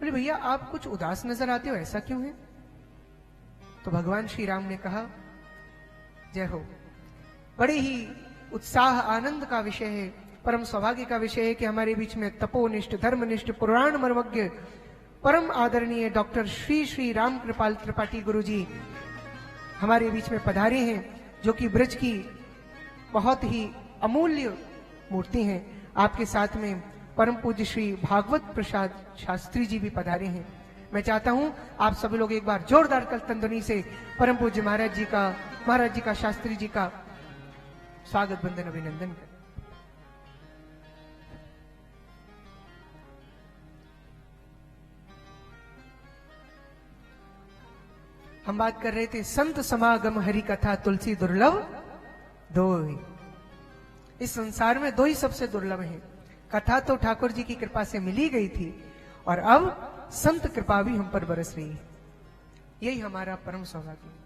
बोले भैया आप कुछ उदास नजर आते हो, ऐसा क्यों है? तो भगवान श्री राम ने कहा, जय हो, बड़े ही उत्साह आनंद का विषय है, परम सौभाग्य का विषय है कि हमारे बीच में तपोनिष्ठ, धर्मनिष्ठ, पुराण मर्मज्ञ, परम आदरणीय डॉक्टर श्री श्री राम कृपाल त्रिपाठी गुरु जी हमारे बीच में पधारे हैं, जो कि ब्रज की बहुत ही अमूल्य मूर्ति हैं। आपके साथ में परम पूज्य श्री भागवत प्रसाद शास्त्री जी भी पधारे हैं। मैं चाहता हूं आप सभी लोग एक बार जोरदार कलतन ध्वनि से परम पूज्य महाराज जी का शास्त्री जी का स्वागत वंदन अभिनंदन करें। हम बात कर रहे थे संत समागम हरि कथा तुलसी दुर्लभ दो। इस संसार में दो ही सबसे दुर्लभ हैं। कथा तो ठाकुर जी की कृपा से मिली गई थी और अब संत कृपा भी हम पर बरस रही है। यही हमारा परम सौभाग्य है।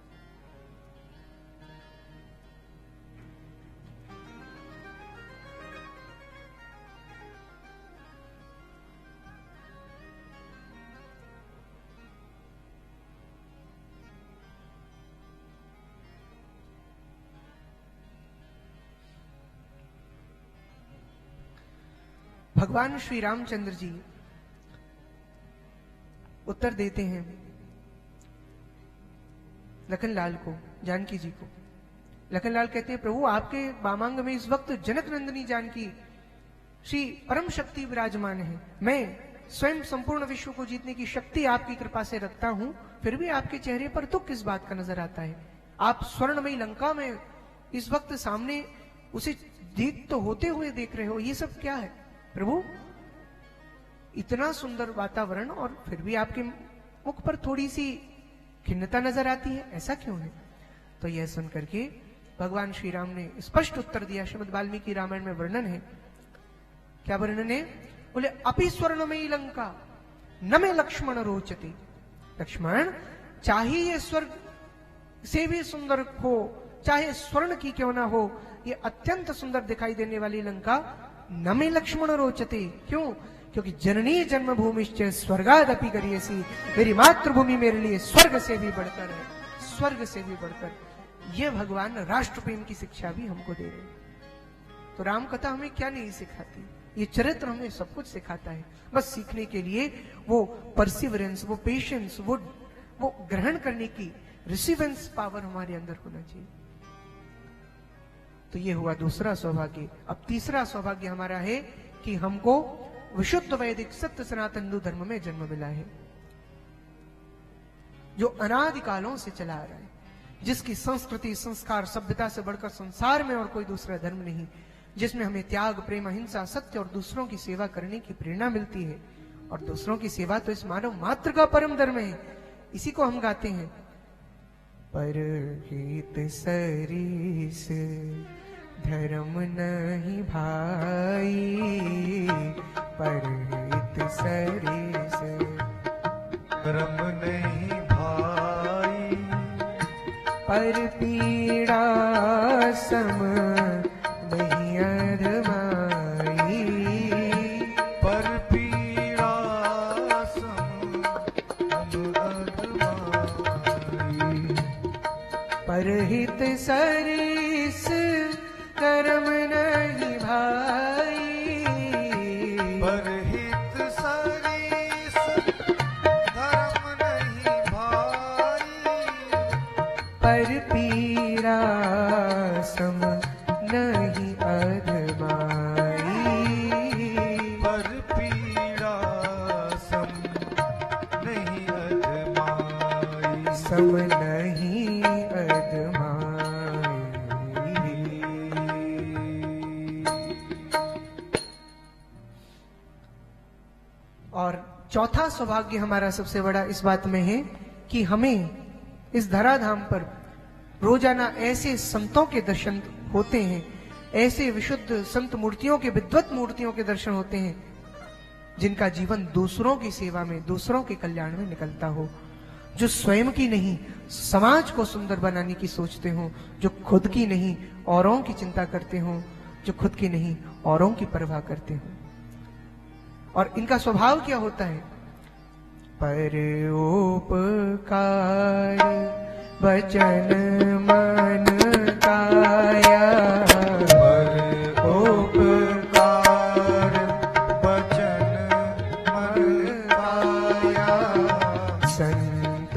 भगवान श्री रामचंद्र जी उत्तर देते हैं लखनलाल को, जानकी जी को। लखनलाल कहते हैं, प्रभु आपके वामांग में इस वक्त जनक नंदिनी जानकी श्री परम शक्ति विराजमान है। मैं स्वयं संपूर्ण विश्व को जीतने की शक्ति आपकी कृपा से रखता हूं, फिर भी आपके चेहरे पर दुख किस बात का नजर आता है? आप स्वर्णमयी लंका में इस वक्त सामने उसे जीत तो होते हुए देख रहे हो, ये सब क्या है प्रभु? इतना सुंदर वातावरण और फिर भी आपके मुख पर थोड़ी सी खिन्नता नजर आती है, ऐसा क्यों है? तो यह सुन करके भगवान श्री राम ने स्पष्ट उत्तर दिया। श्रीमद् वाल्मीकि रामायण में वर्णन है, क्या वर्णन है? बोले अपि स्वर्णमयी लंका न में लक्ष्मण रोचते। लक्ष्मण चाहे ये स्वर्ग से भी सुंदर हो, चाहे स्वर्ण की क्यों ना हो, ये अत्यंत सुंदर दिखाई देने वाली लंका न में लक्ष्मण रोचते। क्यों? क्योंकि जननी जन्मभूमिश्च स्वर्गादपि गरीयसी, मेरी मातृभूमि मेरे लिए स्वर्ग से भी बढ़कर है, स्वर्ग से भी बढ़कर। ये भगवान राष्ट्र प्रेम की शिक्षा भी हमको दे रहे हैं। तो राम कथा हमें क्या नहीं सिखाती? ये चरित्र हमें सब कुछ सिखाता है। बस सीखने के लिए वो परसिवरेंस, वो पेशेंस, वो ग्रहण करने की रिसीवेंस पावर हमारे अंदर होना चाहिए। तो ये हुआ दूसरा सौभाग्य। अब तीसरा सौभाग्य हमारा है कि हमको विशुद्ध वैदिक सत्य सनातन हिंदू धर्म में जन्म मिला है, जो अनादिकालों से चला आ रहा है, जिसकी संस्कृति, संस्कार, सभ्यता से बढ़कर संसार में और कोई दूसरा धर्म नहीं, जिसमें हमें त्याग, प्रेम, अहिंसा, सत्य और दूसरों की सेवा करने की प्रेरणा मिलती है। और दूसरों की सेवा तो इस मानव मात्र का परम धर्म है। इसी को हम गाते हैं, परहित सरिस धर्म नहीं भाई, परहित सरिस धर्म नहीं भाई, पर पीड़ा सम नहीं अधमाई, पर पीड़ा सम अधमाई, परहित सरिस कर्म नहीं भाई, परहित सरिस धर्म नहीं भाई, पर पीड़ा सम नहीं अधमाई, पर पीड़ा सम नहीं अधमाई, सम नहीं अधमाई। और चौथा सौभाग्य हमारा सबसे बड़ा इस बात में है कि हमें इस धराधाम पर रोजाना ऐसे संतों के दर्शन होते हैं, ऐसे विशुद्ध संत मूर्तियों के, विद्वत मूर्तियों के दर्शन होते हैं, जिनका जीवन दूसरों की सेवा में, दूसरों के कल्याण में निकलता हो, जो स्वयं की नहीं समाज को सुंदर बनाने की सोचते हो, जो खुद की नहीं औरों की चिंता करते हो, जो खुद की नहीं औरों की परवाह करते हो। और इनका स्वभाव क्या होता है? परोपकार वचन मन काया, परोपकार वचन मन काया, संत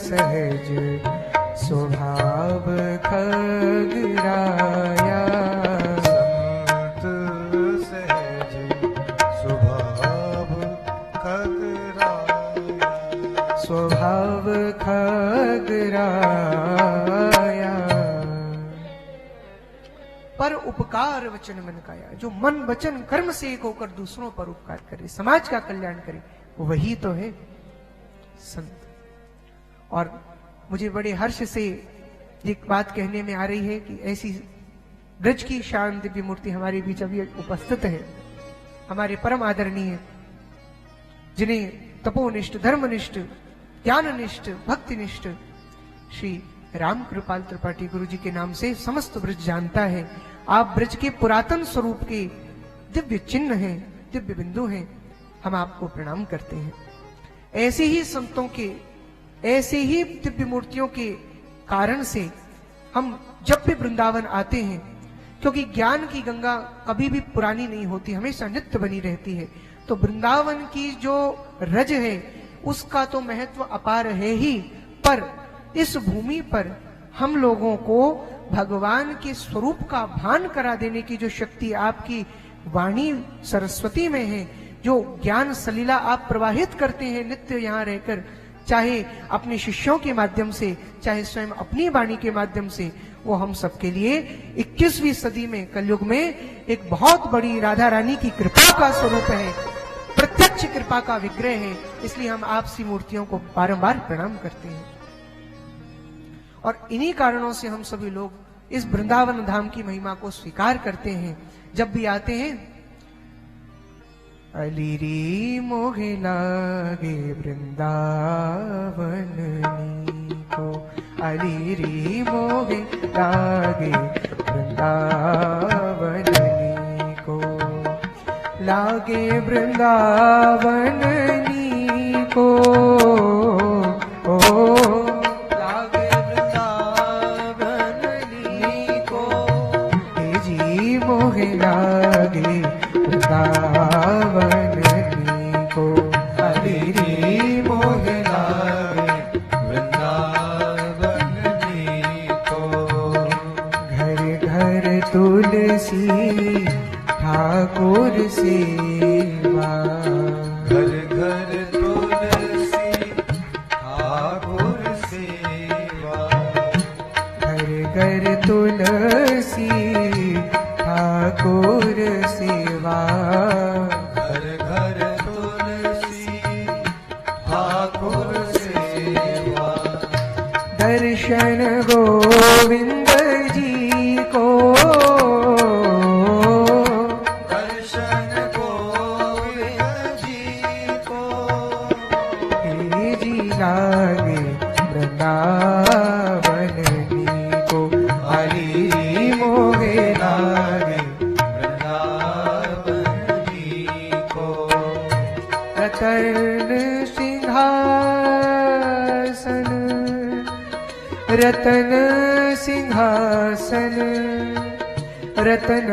सहज स्वभाव खगराया, संत सहज स्वभाव खगराया, स्वभाव खगराया। पर उपकार वचन मन काया, जो मन वचन कर्म से एक होकर दूसरों पर उपकार करे, समाज का कल्याण करे, वही तो है संत। और मुझे बड़े हर्ष से एक बात कहने में आ रही है कि ऐसी ब्रज की शान दिव्य मूर्ति हमारे बीच अभी उपस्थित है, हमारे परम आदरणीय, जिन्हें तपोनिष्ठ, धर्मनिष्ठ, ज्ञाननिष्ठ, भक्तिनिष्ठ श्री राम कृपाल त्रिपाठी गुरु जी के नाम से समस्त ब्रज जानता है। आप ब्रज के पुरातन स्वरूप के दिव्य चिन्ह हैं, दिव्य बिंदु हैं, हम आपको प्रणाम करते हैं। ऐसे ही संतों के, ऐसे ही दिव्य मूर्तियों के कारण से हम जब भी वृंदावन आते हैं, क्योंकि ज्ञान की गंगा कभी भी पुरानी नहीं होती, हमेशा नित्य बनी रहती है, तो वृंदावन की जो रज है उसका तो महत्व अपार है ही, पर इस भूमि पर हम लोगों को भगवान के स्वरूप का भान करा देने की जो शक्ति आपकी वाणी सरस्वती में है, जो ज्ञान सलीला आप प्रवाहित करते हैं नित्य यहाँ रहकर, चाहे अपने शिष्यों के माध्यम से, चाहे स्वयं अपनी वाणी के माध्यम से, वो हम सबके लिए 21वीं सदी में, कलयुग में एक बहुत बड़ी राधा रानी की कृपा का स्वरूप है, प्रत्यक्ष कृपा का विग्रह है। इसलिए हम आपसी मूर्तियों को बारंबार प्रणाम करते हैं। और इन्हीं कारणों से हम सभी लोग इस वृंदावन धाम की महिमा को स्वीकार करते हैं। जब भी आते हैं, अलीरी मोहे लागे वृंदावन को, अलीरी मोहे लागे वृंदावन को, लागे वृंदावन को, ओ लागे वृंदावन को, हे जी मोहे लागे वृंदावन को, अलीरी मोहे लागे वृंदावन को, घर घर तुलसी ठाकुर सेवा, घर घर तुलसी ठाकुर सेवा, घर घर तुलसी ठाकुर सेवा, घर घर तुलसी ठाकुर सेवा, दर्शन गोविंद जी को, दर्शन गोविंद जी को, हे जी लागे वृंदावन को, अलीरी मोहे लागे वृंदावन को, रतन सिंहासन, रतन सिंहासन, रतन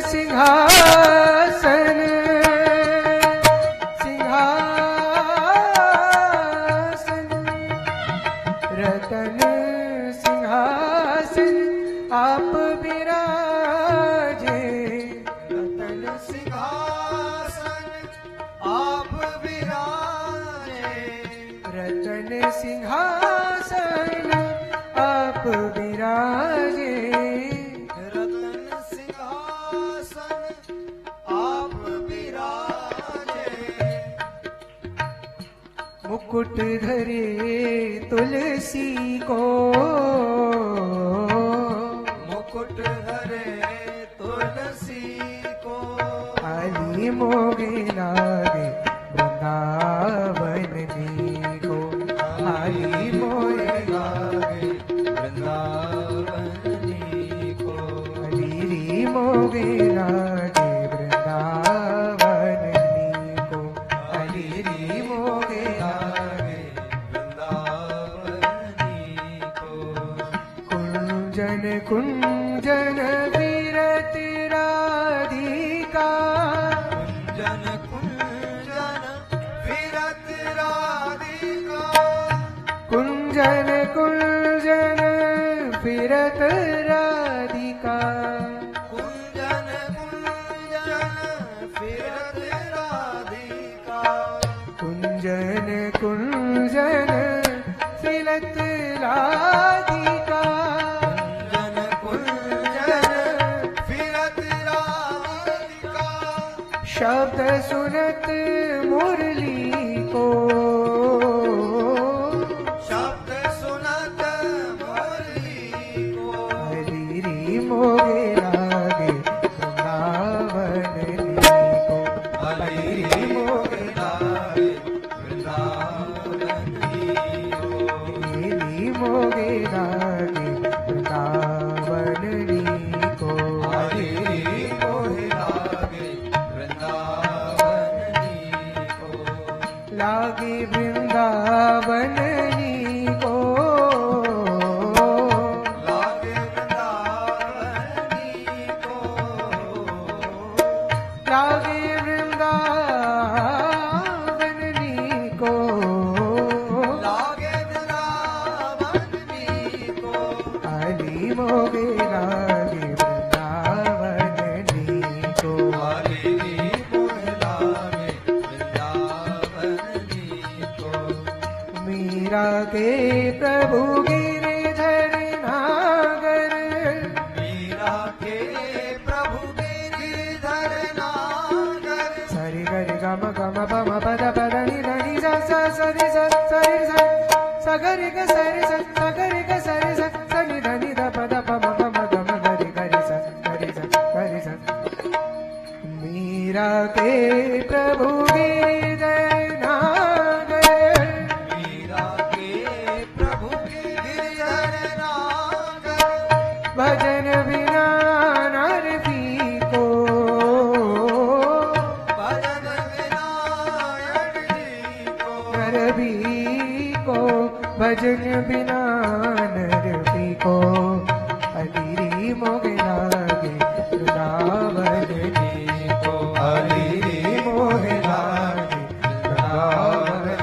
सिंहासन, सिंहासन, रतन सिंहासन आप विराजे, रतन सिंहासन आप विराजे, रतन सिंहासन आप विराजे, रतन सिंहासन आप विराजे, मुकुट धरे तुलसी को, मुकुट धरे तुलसी को, अली मोगे लागे वृंदावन को, अली मोगे लागे वृंदावन को, अलीरी मोगे लागे वृंदावन को, अलीरी मोगे कुंजन विरत राधिका कुंजन कुंजन विरत राधिका कुंजन कुंजन विरत राधिका कुंजन कुंजन विरत राधिका कुंजन कुंजन विरत राधिका कुंजन कुंजन विरत राधिका शब्द सुनत मुरली को शब्द सुनत मुरली को हरी मोगे लागे वृंदावन को हरि मोगे लागे वृंदावन हरी मोगे लागे वृंदावन को हरि मोहे लागे वृंदावन को लागे वृंदावन को लागे वृंदावन को लागे वृंदावन को लागे वृंदावन को हरी मोगे लागे वृंदावन को हरि मोहे लागे वृंदावन को मीरा के प्रभु गिरिधर नागर मीरा के प्रभु गिरिधर नागर सरि गरि गम गम पम पद पद नि धनि सा सा सरि स सरि स सगरि ग सरि स सगरि ग सरि स सनि धनि ध पद पम पम गम गरि गरि स सरि स गरि स मीरा के प्रभु गिरिधर नागर मीरा के प्रभु गिरिधर नागर भजन बिना नर को भजन विनायक जी को नर भी को भजन बिना नर भी को हरी मोगे लागे वृंदावन को हरी मोगे लागे वृंदावन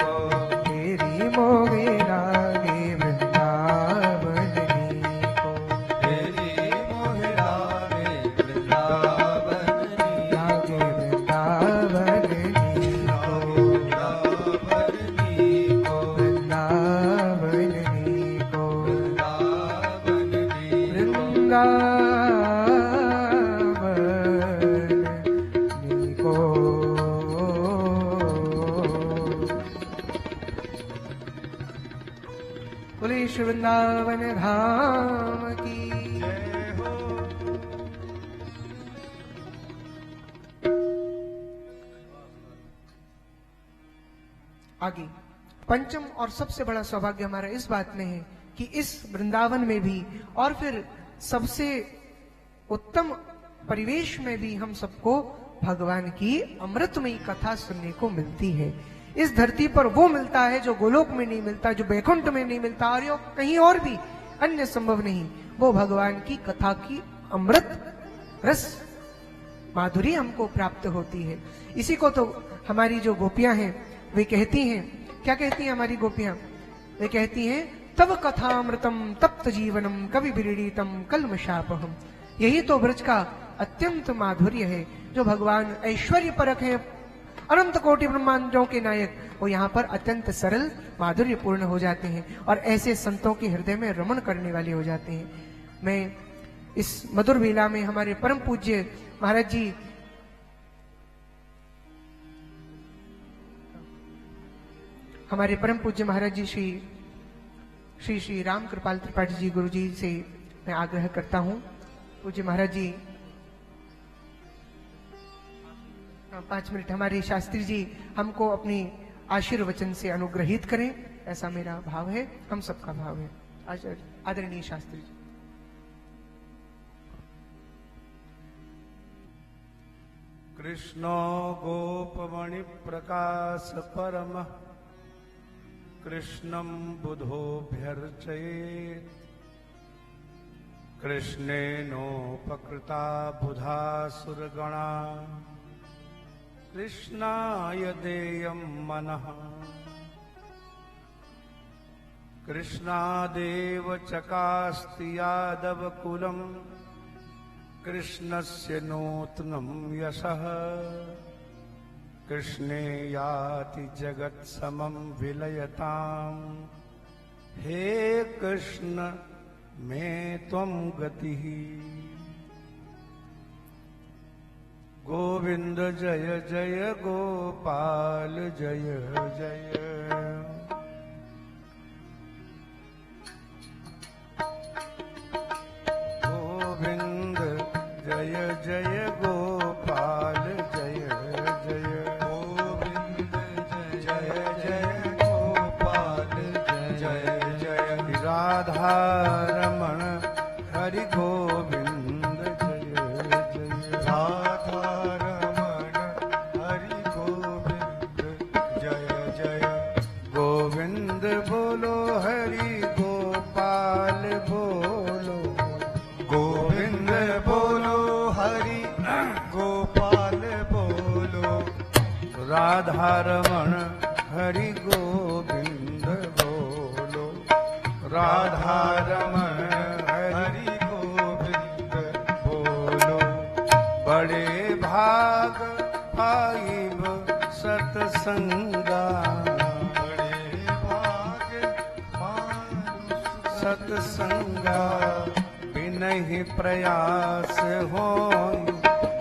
को तेरी मोगे लागे वृंदावन को तेरी मोहे लागे वृंदावन लागे वृंदावन को वृंदावन को वृंदावन को बोले श्री वृंदावन धाम की आगे पंचम और सबसे बड़ा सौभाग्य हमारा इस बात में है कि इस वृंदावन में भी और फिर सबसे उत्तम परिवेश में भी हम सबको भगवान की अमृतमयी कथा सुनने को मिलती है। इस धरती पर वो मिलता है जो गोलोक में नहीं मिलता, जो बैकुंठ में नहीं मिलता, और यो कहीं और भी अन्य संभव नहीं। वो भगवान की कथा की अमृत रस माधुरी हमको प्राप्त होती है। इसी को तो हमारी जो गोपियां हैं वे कहती हैं, क्या कहती हैं हमारी गोपियां? वे कहती हैं तव कथामृतम तप्त जीवनम कवि विरीडितम कल्मषापहम। यही तो ब्रज का अत्यंत माधुर्य है, जो भगवान ऐश्वर्य परक है, अनंत कोटि ब्रह्मांडों के नायक, वो यहाँ पर अत्यंत सरल माधुर्य पूर्ण हो जाते हैं और ऐसे संतों के हृदय में रमण करने वाले हो जाते हैं। मैं इस मधुर वेला में हमारे परम पूज्य महाराज जी हमारे परम पूज्य महाराज जी श्री श्री राम कृपाल त्रिपाठी जी गुरु जी से मैं आग्रह करता हूँ, पूज्य महाराज जी 5 मिनट हमारे शास्त्री जी हमको अपनी आशीर्वचन से अनुग्रहित करें, ऐसा मेरा भाव है, हम सबका भाव है। आदरणीय शास्त्री जी। कृष्णो गोपमणि प्रकाश परम कृष्णं बुधोभ्यर्चयेत् कृष्णेनोपकृता बुधासुरगणा कृष्णाय देयं मनः कृष्णादेव चकास्ति यादवकुलम् कृष्णस्य नूतनं यशः कृष्णे याति जगत्समं विलयताम् हे कृष्ण मे त्वं गतिः गोविंद जय जय गोपाल जय जय गोविंद जय जय गोपाल जय जय गोविंद जय जय गोपाल जय जय राधा रमण हरि गोविंद जय जय राधा रमण हरि गोविंद जय जय गोविंद बोलो हरि गोपाल बोलो गोविंद बोलो हरि गोपाल बोलो राधा रमण हरि गोविंद बोलो राधा रमण हरि गोविंद बोलो बड़े भाग पाइब सतसंगा बड़े भाग मानुष सतसंगा बिनहि प्रयास होई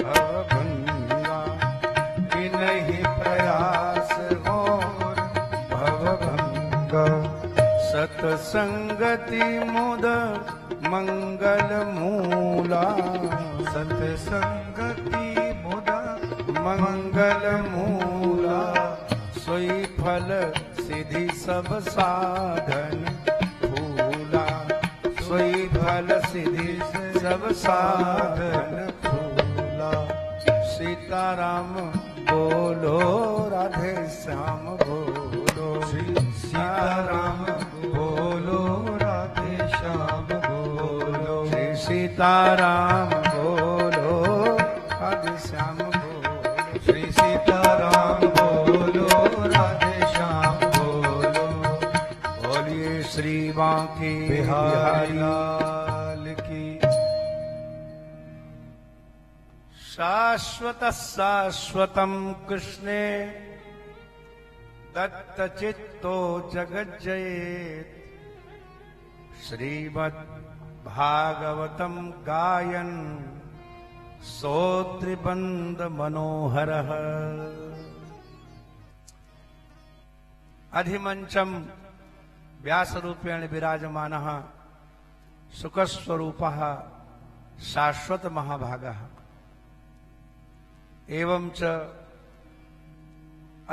भवभंगा बिनहि प्रयास होई भवभंगा सतसंगति मुद मंगल मूला सत्संगति मुदा मंगल मूला सोई फल सिद्धि सब साधन फूला सोई फल सिद्धि सब साधन फूला सीताराम बोलो राधे श्याम बोलो सीताराम बोलो राधे श्याम बोलो श्री सीताराम बोलो राधे श्याम बोलो श्री सीताराम बोलो राधे श्याम बोलो बोलिए श्री बांके बिहारी बिहारी लाल की शाश्वत शाश्वतम कृष्णे दत्त चित्तो जगज्जयेत श्रीमद् भागवतम गायन सोत्रिबंद मनोहरः अधिमंचम व्यासरूपेण विराजमानः सुखस्वरूपः शाश्वत महाभागः एवं च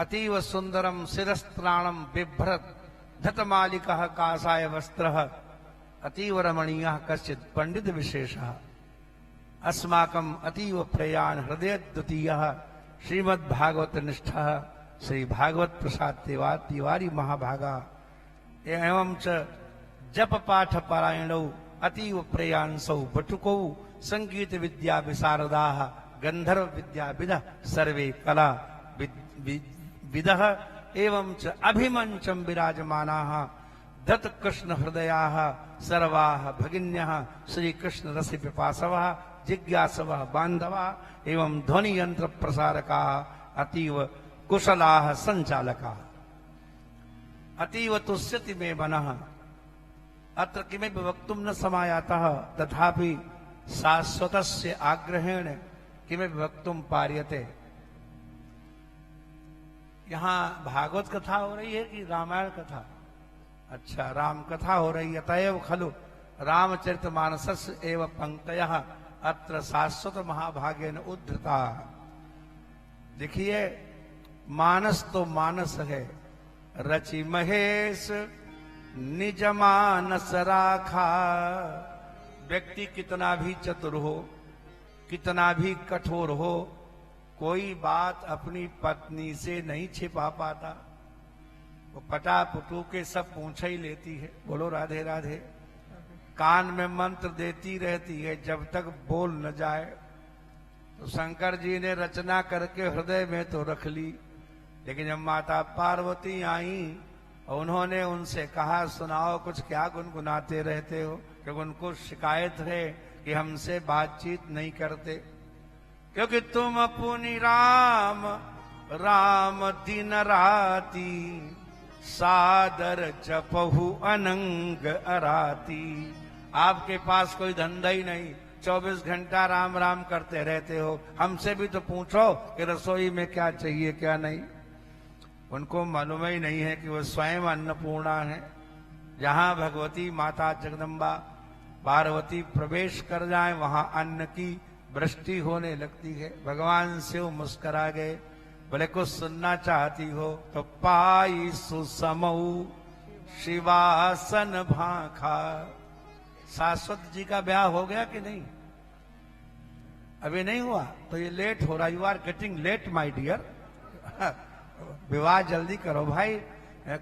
अतीव सुंदरम शिरस्त्राणम बिभ्रत धतमालिकः कासाय वस्त्रः अतीव रमणीयः कश्चित् पंडित विशेषः अस्माकं अतीव प्रयाण हृदय द्वितीयः श्रीमद्भागवत निष्ठः श्री भागवत प्रसाद तिवारी महाभागा एवं च जप पाठ पारायणौ अतीव प्रयाणसौ बटुकौ संगीत विद्या विशारदाः गंधर्व विद्या विदः सर्वे कला विदः एवं च अभिमंचम विराजमानाः दत्त कृष्ण हृदयाः सर्वाः भगिन्यः श्री कृष्ण रस पिपासवः जिज्ञासवः बांधवाः एवं ध्वनि यंत्र प्रसारकाः अतीव कुशलाः संचालकाः अतीव तुष्यति मे मनः अत्र किमपि वक्तुं न समायातः तथापि शाश्वतस्य आग्रहेण किमपि वक्तुं पार्यते। यहाँ भागवत कथा हो रही है कि रामायण कथा? अच्छा, राम कथा हो रही है। तयव खलु रामचरितमानसस्य एव पंक्तयः अत्र शाश्वत महाभागेन उद्धृता। देखिए, मानस तो मानस है, रचि महेश निज मानस राखा। व्यक्ति कितना भी चतुर हो, कितना भी कठोर हो, कोई बात अपनी पत्नी से नहीं छिपा पाता। वो पटा पुटू के सब पूछ ही लेती है। बोलो राधे राधे। कान में मंत्र देती रहती है जब तक बोल न जाए। तो शंकर जी ने रचना करके हृदय में तो रख ली, लेकिन जब माता पार्वती आई और उन्होंने उनसे कहा सुनाओ कुछ क्या गुनगुनाते रहते हो, क्योंकि उनको शिकायत है कि हमसे बातचीत नहीं करते, क्योंकि तुम पुनि राम राम दिन राती सादर जपहु अनंग अराती। आपके पास कोई धंधा ही नहीं, 24 घंटा राम राम करते रहते हो, हमसे भी तो पूछो कि रसोई में क्या चाहिए क्या नहीं। उनको मालूम ही नहीं है कि वो स्वयं अन्नपूर्णा है। जहां भगवती माता जगदम्बा पार्वती प्रवेश कर जाए वहां अन्न की वृष्टि होने लगती है। भगवान शिव मुस्कुरा गए, बोले कुछ सुनना चाहती हो तो पाई सुसमऊ शिवासन भाखा। शाश्वत जी का ब्याह हो गया कि नहीं? अभी नहीं हुआ तो ये लेट हो रहा। You are getting late my dear. विवाह जल्दी करो भाई।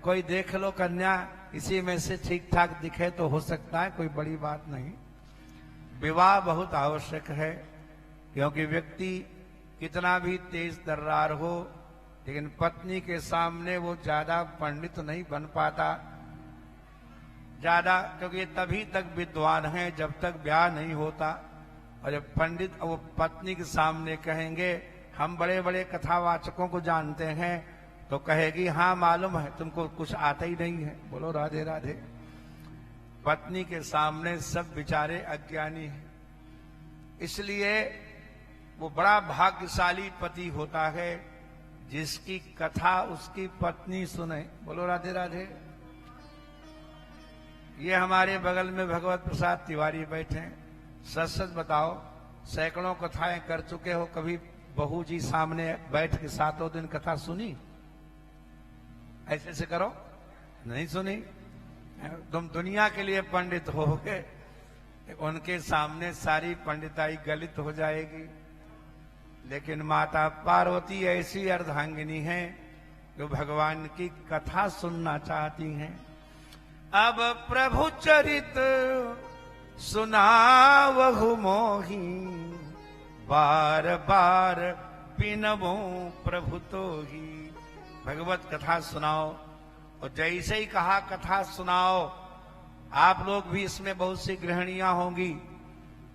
कोई देख लो कन्या इसी में से ठीक ठाक दिखे तो हो सकता है, कोई बड़ी बात नहीं। विवाह बहुत आवश्यक है, क्योंकि व्यक्ति कितना भी तेज तर्रार हो, लेकिन पत्नी के सामने वो ज्यादा पंडित नहीं बन पाता ज्यादा, क्योंकि तभी तक विद्वान है जब तक ब्याह नहीं होता। और जब पंडित वो पत्नी के सामने कहेंगे हम बड़े बड़े कथावाचकों को जानते हैं, तो कहेगी हाँ मालूम है, तुमको कुछ आता ही नहीं है। बोलो राधे राधे। पत्नी के सामने सब बेचारे अज्ञानी हैं, इसलिए वो बड़ा भाग्यशाली पति होता है जिसकी कथा उसकी पत्नी सुने। बोलो राधे राधे। ये हमारे बगल में भगवत प्रसाद तिवारी बैठे हैं। सच सच बताओ, सैकड़ों कथाएं कर चुके हो, कभी बहू जी सामने बैठ के 7 दिन कथा सुनी? ऐसे से करो, नहीं सुनी। तुम दुनिया के लिए पंडित हो गए, उनके सामने सारी पंडिताई गलित हो जाएगी। लेकिन माता पार्वती ऐसी अर्धांगिनी है जो भगवान की कथा सुनना चाहती हैं। अब प्रभु चरित सुनावहु मोही, बार बार बिनबो प्रभु तो ही। भगवत कथा सुनाओ, और जैसे ही कहा कथा सुनाओ। आप लोग भी इसमें बहुत सी गृहणियां होंगी,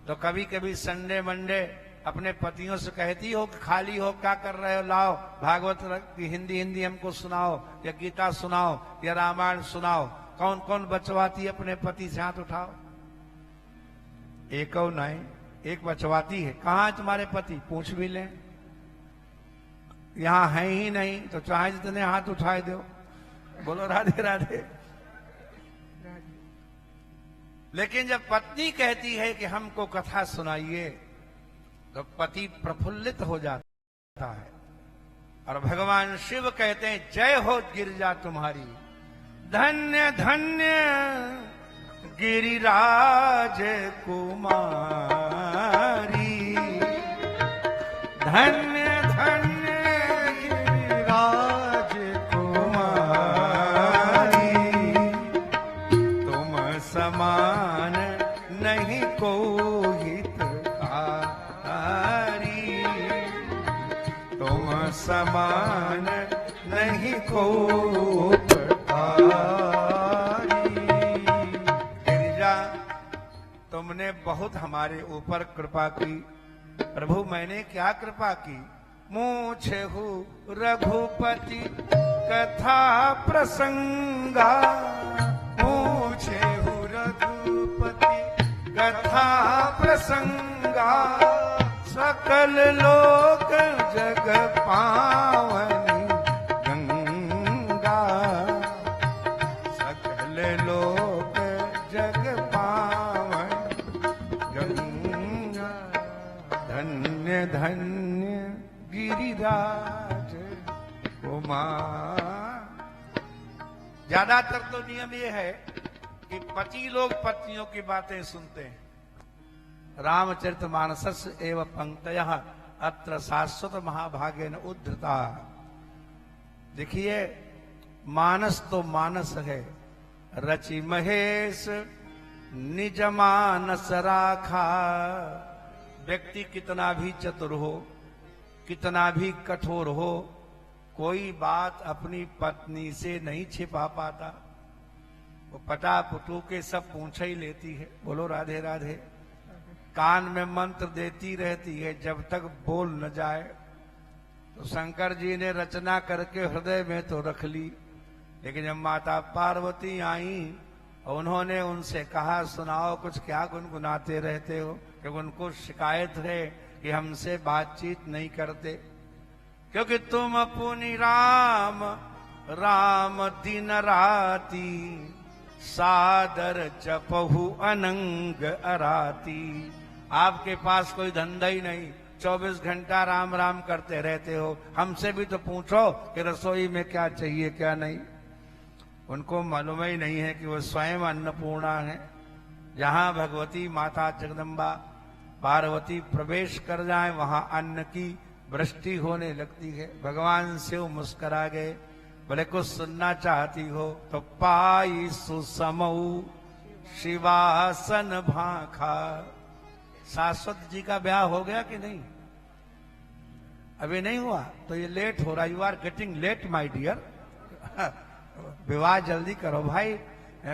तो कभी कभी संडे मंडे अपने पतियों से कहती हो कि खाली हो क्या कर रहे हो, लाओ भागवत की हिंदी हमको सुनाओ, या गीता सुनाओ, या रामायण सुनाओ। कौन कौन बचवाती अपने पति से? हाथ उठाओ। एक नहीं, एक बचवाती है। कहाँ है तुम्हारे पति? पूछ भी लें। यहां है ही नहीं तो चाहे जितने हाथ उठाए दो। बोलो राधे राधे। लेकिन जब पत्नी कहती है कि हमको कथा सुनाइए, तो पति प्रफुल्लित हो जाता है। और भगवान शिव कहते हैं जय हो गिरिजा तुम्हारी, धन्य धन्य गिरिराज कुमारी, धन्य धन्य गिरिराज कुमारी। तुम समान नहीं कोई हितकारी, तुम समान नहीं कोई तुमने बहुत हमारे ऊपर कृपा की। प्रभु मैंने क्या कृपा की? मूछे हूँ रघुपति कथा प्रसंगा, मूछे हूँ रघुपति कथा प्रसंगा। सकल लोक जग पावनी गंगा, सकल लोक जग धन्य गिरिराज कुमार। ज्यादातर तो नियम ये है कि पति लोग पत्नियों की बातें सुनते हैं। रामचरितमानस एवं पंक्तयः अत्र शाश्वत महाभागेन उद्धृता। देखिए, मानस तो मानस है, रचि महेश निज मानस राखा। व्यक्ति कितना भी चतुर हो, कितना भी कठोर हो, कोई बात अपनी पत्नी से नहीं छिपा पाता। वो पटापटू के सब पूछ ही लेती है। बोलो राधे राधे। कान में मंत्र देती रहती है जब तक बोल न जाए। तो शंकर जी ने रचना करके हृदय में तो रख ली, लेकिन जब माता पार्वती आई और उन्होंने उनसे कहा सुनाओ कुछ क्या गुनगुनाते रहते हो, क्योंकि उनको शिकायत है कि हमसे बातचीत नहीं करते, क्योंकि तुम अपनी राम राम दिन राती सादर जपहु अनंग अराती। आपके पास कोई धंधा ही नहीं, 24 घंटा राम राम करते रहते हो। हमसे भी तो पूछो कि रसोई में क्या चाहिए क्या नहीं। उनको मालूम ही नहीं है कि वो स्वयं अन्नपूर्णा है। जहां भगवती माता जगदम्बा पार्वती प्रवेश कर जाए वहां अन्न की वृष्टि होने लगती है। भगवान शिव मुस्कुरा गए, बोले कुछ सुनना चाहती हो तो पाई सुसमऊ शिवासन भाखा। शाश्वत जी का ब्याह हो गया कि नहीं? अभी नहीं हुआ तो ये लेट हो रहा। You are getting late my dear. विवाह जल्दी करो भाई।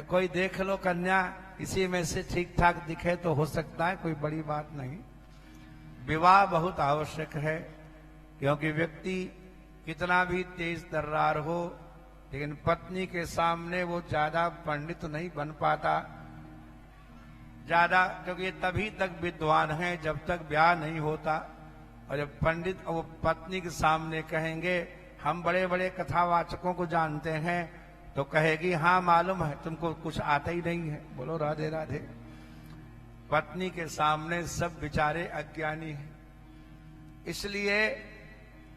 कोई देख लो कन्या, इसी में से ठीक ठाक दिखे तो हो सकता है, कोई बड़ी बात नहीं। विवाह बहुत आवश्यक है, क्योंकि व्यक्ति कितना भी तेज तर्रार हो, लेकिन पत्नी के सामने वो ज्यादा पंडित नहीं बन पाता ज्यादा, क्योंकि ये तभी तक विद्वान है जब तक ब्याह नहीं होता। और जब पंडित वो पत्नी के सामने कहेंगे हम बड़े बड़े कथावाचकों को जानते हैं, तो कहेगी हाँ मालूम है, तुमको कुछ आता ही नहीं है। बोलो राधे राधे। पत्नी के सामने सब बेचारे अज्ञानी हैं, इसलिए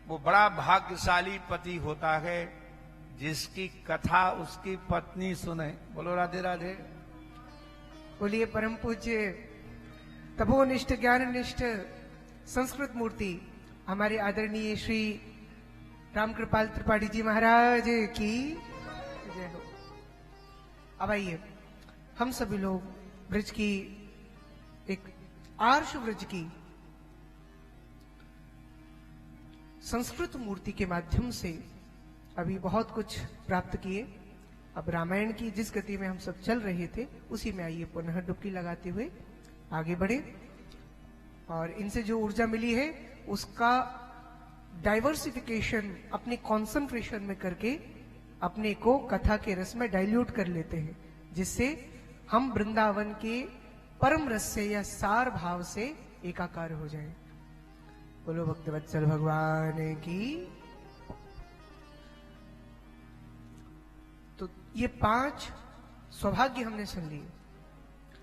वो बड़ा भाग्यशाली पति होता है जिसकी कथा उसकी पत्नी सुने। बोलो राधे राधे। बोलिए परम पूज्य तपोनिष्ठ ज्ञाननिष्ठ संस्कृत मूर्ति हमारे आदरणीय श्री रामकृपाल त्रिपाठी जी महाराज की जय हो। अब आइए हम सभी लोग ब्रज की एक आर्ष ब्रज की संस्कृत मूर्ति के माध्यम से अभी बहुत कुछ प्राप्त किए। अब रामायण की जिस गति में हम सब चल रहे थे उसी में आइए पुनः डुबकी लगाते हुए आगे बढ़े, और इनसे जो ऊर्जा मिली है उसका डाइवर्सिफिकेशन अपने कंसंट्रेशन में करके अपने को कथा के रस में डाइल्यूट कर लेते हैं, जिससे हम वृंदावन के परम रस से या सार भाव से एकाकार हो जाएं। बोलो भक्तवत्सल भगवान की। तो ये 5 सौभाग्य हमने सुन लिए।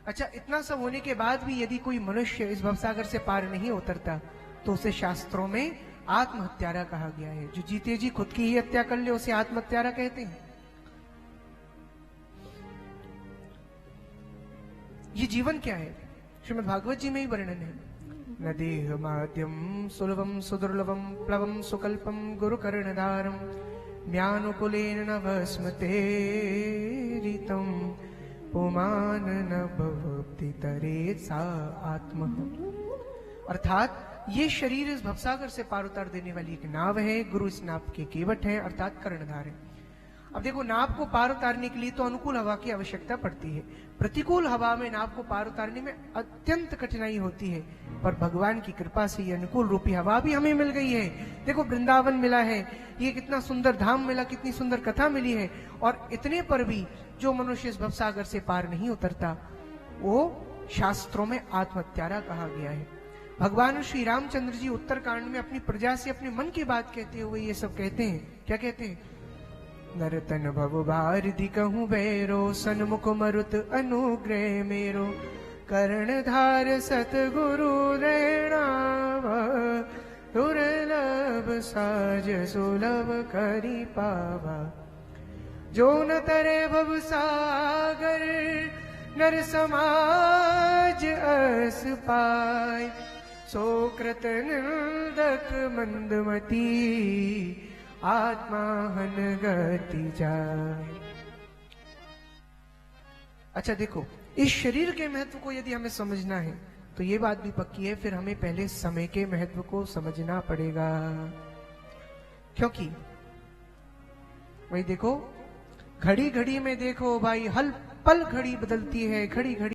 अच्छा, इतना सब होने के बाद भी यदि कोई मनुष्य इस भवसागर से पार नहीं उतरता तो उसे शास्त्रों में आत्महत्यारा कहा गया है। जो जीते जी खुद की ही हत्या कर ले उसे आत्महत्यारा कहते हैं। ये जीवन क्या है? श्रीमद् भागवत जी में ही वर्णन है। न देह माध्यम सुलभम सुदुर्लभम प्लवम सुकल्पम गुरु कर्णधारम ज्ञानुकुलेन न भस्मते रीतम पुमान न भवति तरे सा आत्मा। अर्थात ये शरीर इस भवसागर से पार उतार देने वाली एक नाव है। गुरु इस नाव के केवट है अर्थात कर्णधार है। अब देखो, नाव को पार उतारने के लिए तो अनुकूल हवा की आवश्यकता पड़ती है। प्रतिकूल हवा में नाव को पार उतारने में अत्यंत कठिनाई होती है, पर भगवान की कृपा से ये अनुकूल रूपी हवा भी हमें मिल गई है। देखो, वृंदावन मिला है, ये कितना सुंदर धाम मिला, कितनी सुंदर कथा मिली है। और इतने पर भी जो मनुष्य इस भवसागर से पार नहीं उतरता वो शास्त्रों में आत्महत्यारा कहा गया है। भगवान श्री रामचंद्र जी उत्तरकांड में अपनी प्रजा से अपने मन की बात कहते हुए ये सब कहते हैं। क्या कहते हैं? नरतन भव भारधि कहूं बैरो सन्मुख मरुत अनुग्रह मेरो कर्णधार सतगुरु रैणाव दुर्लभ साज सुलभ करी पावा जो न तरे भव सागर नर समाज अस पाय सो कृत निंदक मंदमती आत्मा हन गति जाय। अच्छा देखो, इस शरीर के महत्व को यदि हमें समझना है तो ये बात भी पक्की है, फिर हमें पहले समय के महत्व को समझना पड़ेगा। क्योंकि भाई देखो, घड़ी घड़ी में देखो भाई, हल पल घड़ी बदलती है, घड़ी घड़ी